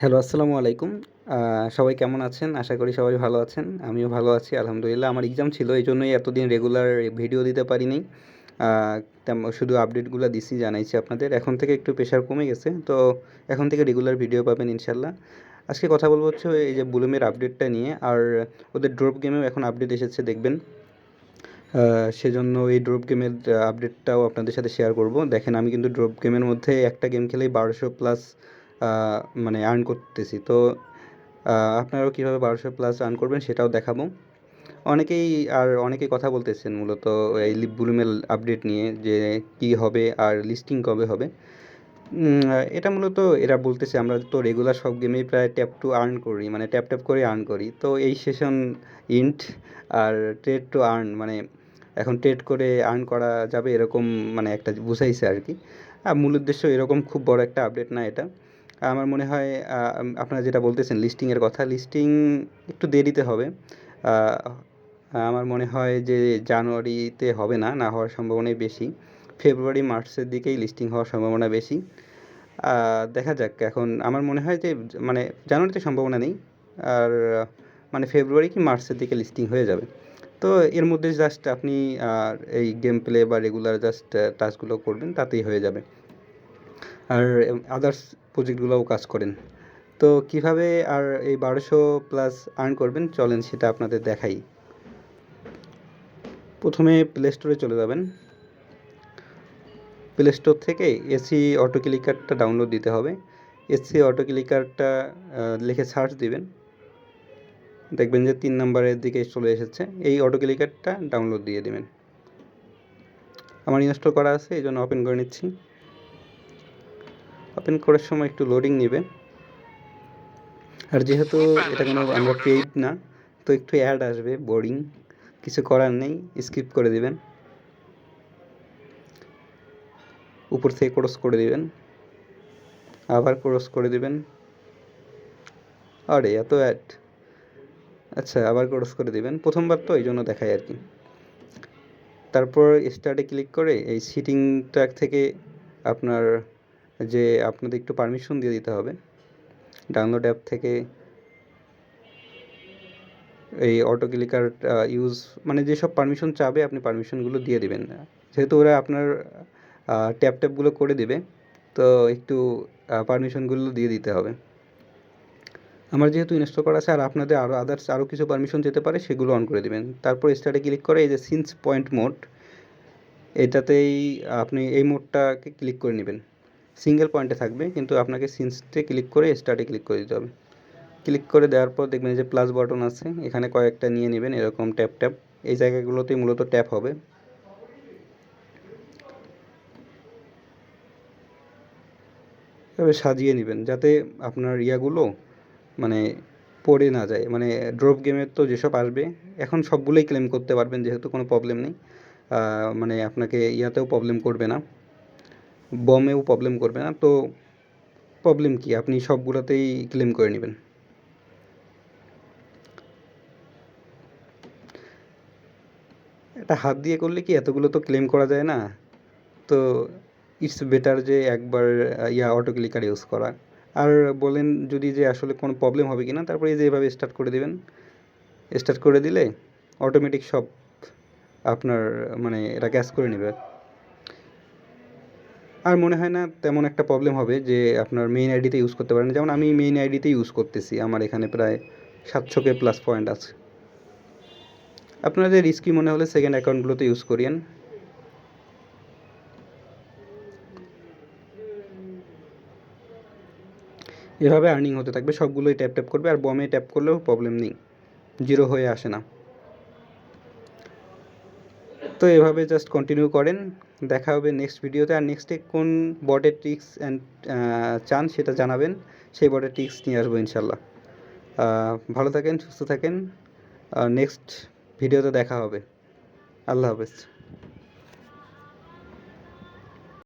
Hello, আসসালামু আলাইকুম। আ সবাই কেমন আছেন? আশা করি সবাই ভালো আছেন। আমিও ভালো আছি আলহামদুলিল্লাহ। আমার এক্সাম ছিল এইজন্যই এতদিন রেগুলার ভিডিও দিতে পারি নাই। আ শুধু আপডেটগুলা দিছি, জানাইছি আপনাদের। এখন থেকে একটু প্রেশার কমে গেছে। তো এখন থেকে রেগুলার ভিডিও পাবেন ইনশাআল্লাহ। আজকে কথা বলব হচ্ছে এই যে বুলুমের আপডেটটা নিয়ে। আর ওদের ড্রপ গেমেও এখন আপডেট এসেছে দেখবেন। সেজন্য এই ড্রপ গেমের আপডেটটাও আপনাদের সাথে শেয়ার করব। দেখেন আমি কিন্তু ড্রপ গেমের মধ্যে একটা গেম খেলেই ১২০০ প্লাস আ মানে আর্ন করতেছি। তো আপনারাও কীভাবে ১২০০ প্লাস আর্ন করবেন সেটাও দেখাবো। অনেকেই কথা বলতেছেন মূলত এই বুলুমের আপডেট নিয়ে যে কি হবে আর লিস্টিং কবে হবে। এটা মূলত এরা বলতেছে আমরা তো রেগুলার সব গেমেই প্রায় ট্যাপ টু আর্ন করি, মানে ট্যাপ করে আর্ন করি। তো এই সেশন ইন্ট আর ট্রেড টু আর্ন, মানে এখন ট্রেড করে আর্ন করা যাবে এরকম, মানে একটা বুঝাইছে আর কি। মূল উদ্দেশ্য এরকম খুব বড় একটা আপডেট না এটা। আমার মনে হয় আপনারা যেটা বলতেছেন লিস্টিংয়ের কথা, লিস্টিং একটু দেরিতে হবে। আ আমার মনে হয় যে জানুয়ারিতে হবে না, না হওয়ার সম্ভাবনাই বেশি। ফেব্রুয়ারি, মার্চের দিকেই লিস্টিং হওয়ার সম্ভাবনা বেশি। দেখা যাক, এখন আমার মনে হয় যে মানে জানুয়ারিতে সম্ভাবনা নেই। আর মানে ফেব্রুয়ারি কি মার্চের দিকে লিস্টিং হয়ে যাবে। তো এর মধ্যে জাস্ট আপনি এই গেম প্লে বা রেগুলার জাস্ট টাস্কগুলো করবেন, তাতেই হয়ে যাবে। আর আদার্স প্রজেক্টগুলোও কাজ করেন। তো কিভাবে আর এই ১২০০ প্লাস আর্ন করবেন চলেন সেটা আপনাদের দেখাই। প্রথমে প্লে স্টোরে চলে যাবেন। প্লে স্টোর থেকে এসি অটো ক্লিকারটা ডাউনলোড দিতে হবে। এসি অটো ক্লিকারটা লিখে সার্চ দিবেন, দেখবেন যে ৩ নম্বরের দিকে চলে এসেছে। এই অটো ক্লিকারটা ডাউনলোড দিয়ে দিবেন। আমার ইনস্টল করা আছে, এই জন্য ওপেন করে নিচ্ছি। ওপেন করার সময় একটু লোডিং নেবে। আর যেহেতু এটা কোনো আমরা পেইড না, তো একটু অ্যাড আসবে, বোরিং, কিছু করার নেই, স্কিপ করে দিবেন। উপর থেকে ক্রস করে দিবেন, আবার ক্রস করে দিবেন। আরে এত অ্যাড! আচ্ছা, আবার ক্রস করে দিবেন। প্রথমবার তো এই জন্য দেখায় আর কি। তারপর স্টার্টে ক্লিক করে এই সিটিংটা থেকে আপনাদের একটু পারমিশন দিয়ে দিতে হবে। ডাউনলোড অ্যাপ থেকে এই অটো ক্লিকার ইউজ, মানে যেসব পারমিশন চাবে আপনি পারমিশনগুলো দিয়ে দিবেন। যেহেতু ওরা আপনার ট্যাপগুলো করে দিবে, তো একটু পারমিশনগুলো দিয়ে দিতে হবে। আমার যেহেতু ইনস্টল করা আছে, আর আপনাদের আরও কিছু পারমিশন যেতে পারে, সেগুলো অন করে দিবেন। তারপর স্টার্টে ক্লিক করে এই যে সিন্স পয়েন্ট মোড, এটাতেই আপনি এই মোডটাকে ক্লিক করে নেবেন। সিঙ্গেল পয়েন্টে থাকবে, কিন্তু আপনাকে সিন্সতে ক্লিক করে স্টার্টে ক্লিক করে দিতে হবে। ক্লিক করে দেওয়ার পর দেখবেন যে প্লাস বাটন আছে, এখানে কয়েকটা নিয়ে নেবেন এরকম ট্যাপ। এই জায়গাগুলোতেই মূলত ট্যাপ হবে। এভাবে সাজিয়ে নেবেন যাতে আপনার ইয়াগুলো মানে পড়ে না যায়। মানে ড্রপ গেমের তো যেসব আসবে এখন সবগুলোই ক্লেম করতে পারবেন, যেহেতু কোনো প্রবলেম নেই। মানে আপনাকে ইয়াতেও প্রবলেম করবে না, বমেও প্রবলেম করবে না। তো প্রবলেম কি, আপনি সবগুলোতেই ক্লেম করে নেবেন। এটা হাত দিয়ে করলে কি এতগুলো তো ক্লেম করা যায় না। তো ইটস বেটার যে একবার অটো ক্লিকার ইউজ করা। আর বলেন যদি যে আসলে কোনো প্রবলেম হবে কি না, তারপরে এই যে এভাবে স্টার্ট করে দিবেন। স্টার্ট করে দিলে অটোমেটিক সব আপনার মানে এটা ক্যাচ করে নেবে। আর মনে হয় না তেমন একটা প্রবলেম হবে যে আপনার মেইন আইডিতে ইউজ করতে পারেন। যেমন আমি মেইন আইডিতে ইউজ করতেছি, আমার এখানে প্রায় 700K প্লাস পয়েন্ট আছে। আপনাদের রিস্কি মনে হলে সেকেন্ড অ্যাকাউন্টগুলোতে ইউজ করিয়েন। এভাবে আর্নিং হতে থাকবে, সবগুলোই ট্যাপ করবে। আর বমে ট্যাপ করলেও প্রবলেম নেই, জিরো হয়ে আসে না। তো এভাবে জাস্ট কন্টিনিউ করেন। দেখা হবে নেক্সট ভিডিওতে। আর নেক্সটে কোন বটের ট্রিক্স চান সেটা জানাবেন, সেই বটের ট্রিক্স নিয়ে আসবো ইনশাল্লাহ। ভালো থাকেন, সুস্থ থাকেন। নেক্সট ভিডিওতে দেখা হবে। আল্লাহ হাফেজ।